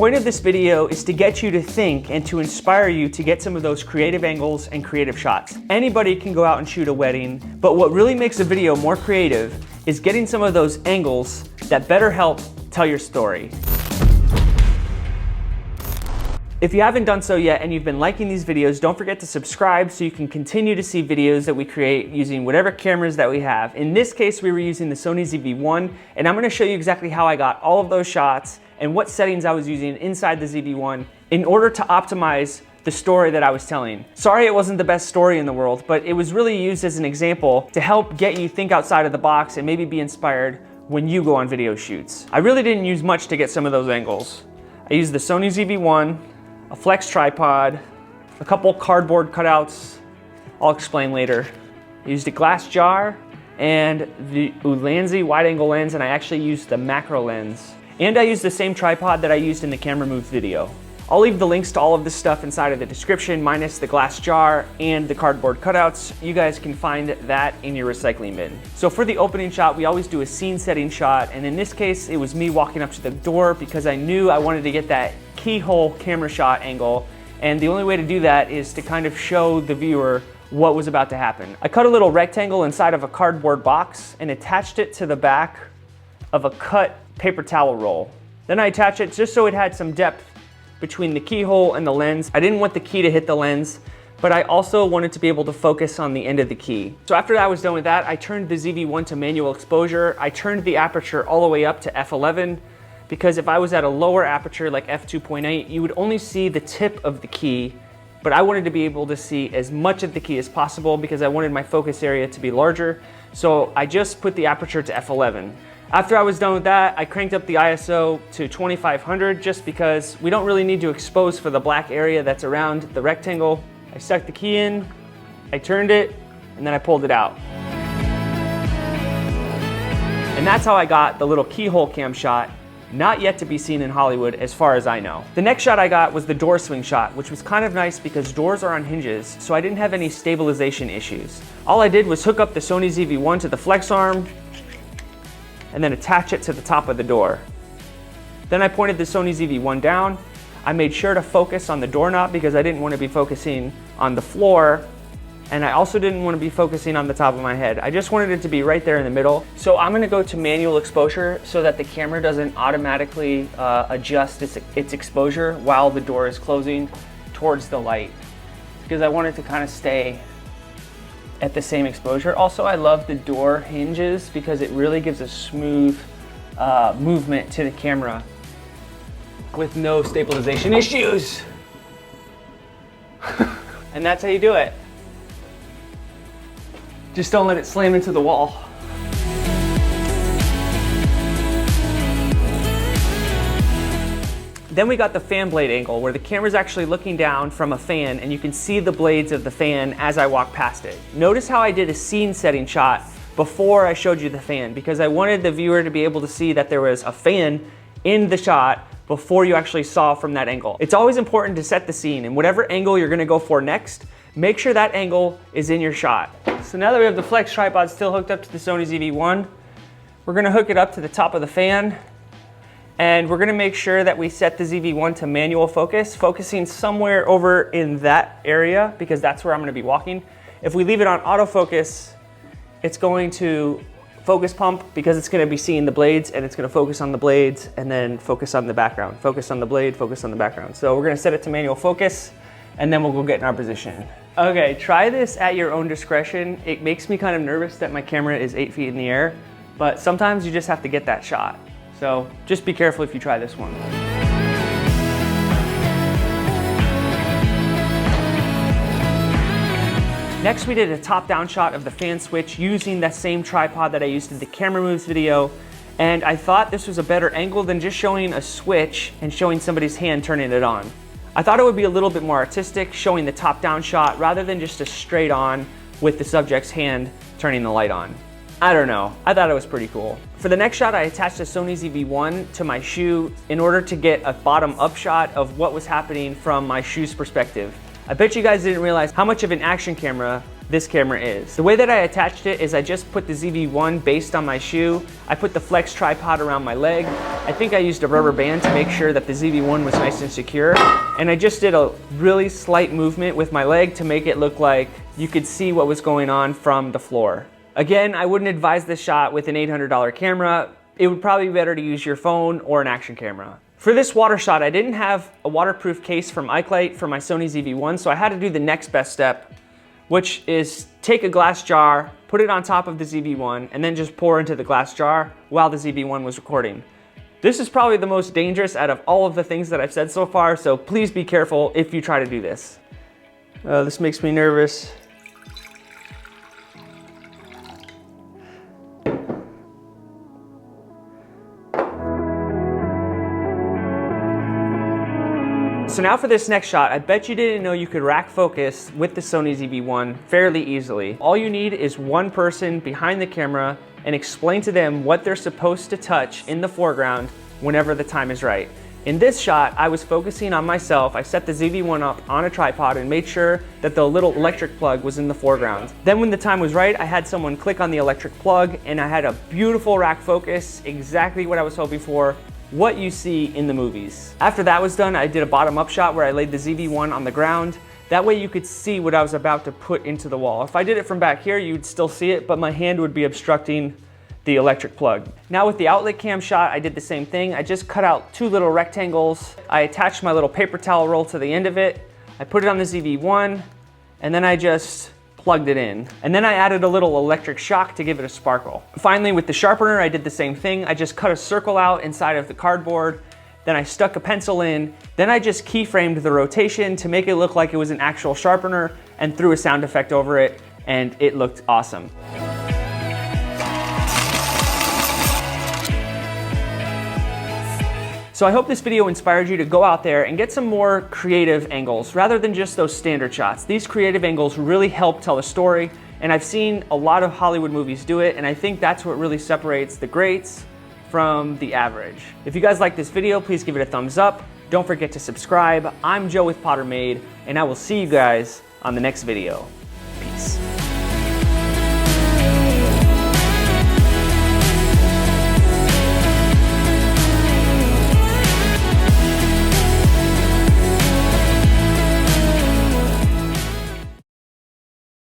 point of this video is to get you to think and to inspire you to get some of those creative angles and creative shots. Anybody can go out and shoot a wedding, but what really makes a video more creative is getting some of those angles that better help tell your story. If you haven't done so yet and you've been liking these videos, don't forget to subscribe so you can continue to see videos that we create using whatever cameras that we have. In this case, we were using the Sony ZV-1, and I'm gonna show you exactly how I got all of those shots and what settings I was using inside the ZV-1 in order to optimize the story that I was telling. Sorry it wasn't the best story in the world, but it was really used as an example to help get you think outside of the box and maybe be inspired when you go on video shoots. I really didn't use much to get some of those angles. I used the Sony ZV-1, a flex tripod, a couple cardboard cutouts, I'll explain later. I used a glass jar and the Ulanzi wide angle lens, and I actually used the macro lens. And I used the same tripod that I used in the camera moves video. I'll leave the links to all of this stuff inside of the description, minus the glass jar and the cardboard cutouts. You guys can find that in your recycling bin. So for the opening shot, we always do a scene setting shot, and in this case, it was me walking up to the door because I knew I wanted to get that keyhole camera shot angle, and the only way to do that is to kind of show the viewer what was about to happen. I cut a little rectangle inside of a cardboard box and attached it to the back of a cut paper towel roll. Then I attached it just so it had some depth between the keyhole and the lens. I didn't want the key to hit the lens, but I also wanted to be able to focus on the end of the key. So after I was done with that, I turned the ZV-1 to manual exposure. I turned the aperture all the way up to f11, because if I was at a lower aperture like f2.8, you would only see the tip of the key, but I wanted to be able to see as much of the key as possible because I wanted my focus area to be larger. So I just put the aperture to f11. After I was done with that, I cranked up the ISO to 2500 just because we don't really need to expose for the black area that's around the rectangle. I stuck the key in, I turned it, and then I pulled it out. And that's how I got the little keyhole cam shot, not yet to be seen in Hollywood as far as I know. The next shot I got was the door swing shot, which was kind of nice because doors are on hinges, so I didn't have any stabilization issues. All I did was hook up the Sony ZV-1 to the flex arm, and then attach it to the top of the door. Then I pointed the Sony ZV-1 down. I made sure to focus on the doorknob because I didn't want to be focusing on the floor, and I also didn't want to be focusing on the top of my head. I just wanted it to be right there in the middle. So I'm gonna go to manual exposure so that the camera doesn't automatically adjust its exposure while the door is closing towards the light, because I want it to kind of stay at the same exposure. Also, I love the door hinges because it really gives a smooth movement to the camera with no stabilization issues. And that's how you do it. Just don't let it slam into the wall. Then we got the fan blade angle where the camera's actually looking down from a fan and you can see the blades of the fan as I walk past it. Notice how I did a scene setting shot before I showed you the fan because I wanted the viewer to be able to see that there was a fan in the shot before you actually saw from that angle. It's always important to set the scene, and whatever angle you're gonna go for next, make sure that angle is in your shot. So now that we have the flex tripod still hooked up to the Sony ZV-1, we're gonna hook it up to the top of the fan, and we're gonna make sure that we set the ZV-1 to manual focus, focusing somewhere over in that area because that's where I'm gonna be walking. If we leave it on autofocus, it's going to focus pump because it's gonna be seeing the blades, and it's gonna focus on the blades and then focus on the background. Focus on the blade, focus on the background. So we're gonna set it to manual focus, and then we'll go get in our position. Okay, try this at your own discretion. It makes me kind of nervous that my camera is 8 feet in the air, but sometimes you just have to get that shot. So just be careful if you try this one. Next, we did a top-down shot of the fan switch using that same tripod that I used in the camera moves video, and I thought this was a better angle than just showing a switch and showing somebody's hand turning it on. I thought it would be a little bit more artistic showing the top-down shot rather than just a straight on with the subject's hand turning the light on. I don't know, I thought it was pretty cool. For the next shot, I attached a Sony ZV-1 to my shoe in order to get a bottom-up shot of what was happening from my shoe's perspective. I bet you guys didn't realize how much of an action camera this camera is. The way that I attached it is I just put the ZV-1 based on my shoe. I put the flex tripod around my leg. I think I used a rubber band to make sure that the ZV-1 was nice and secure. And I just did a really slight movement with my leg to make it look like you could see what was going on from the floor. Again, I wouldn't advise this shot with an $800 camera. It would probably be better to use your phone or an action camera. For this water shot, I didn't have a waterproof case from Ikelite for my Sony ZV-1, so I had to do the next best step, which is take a glass jar, put it on top of the ZV-1, and then just pour into the glass jar while the ZV-1 was recording. This is probably the most dangerous out of all of the things that I've said so far, so please be careful if you try to do this. This makes me nervous. So now for this next shot, I bet you didn't know you could rack focus with the Sony ZV-1 fairly easily. All you need is one person behind the camera and explain to them what they're supposed to touch in the foreground whenever the time is right. In this shot, I was focusing on myself. I set the ZV-1 up on a tripod and made sure that the little electric plug was in the foreground. Then when the time was right, I had someone click on the electric plug and I had a beautiful rack focus, exactly what I was hoping for, what you see in the movies. After that was done, I did a bottom-up shot where I laid the ZV-1 on the ground. That way you could see what I was about to put into the wall. If I did it from back here, you'd still see it, but my hand would be obstructing the electric plug. Now with the outlet cam shot, I did the same thing. I just cut out two little rectangles. I attached my little paper towel roll to the end of it. I put it on the ZV-1, and then I just plugged it in. And then I added a little electric shock to give it a sparkle. Finally, with the sharpener, I did the same thing. I just cut a circle out inside of the cardboard. Then I stuck a pencil in. Then I just keyframed the rotation to make it look like it was an actual sharpener and threw a sound effect over it, and it looked awesome. So I hope this video inspired you to go out there and get some more creative angles rather than just those standard shots. These creative angles really help tell a story, and I've seen a lot of Hollywood movies do it, and I think that's what really separates the greats from the average. If you guys like this video, please give it a thumbs up. Don't forget to subscribe. I'm Joe with Pottermade, and I will see you guys on the next video. Peace.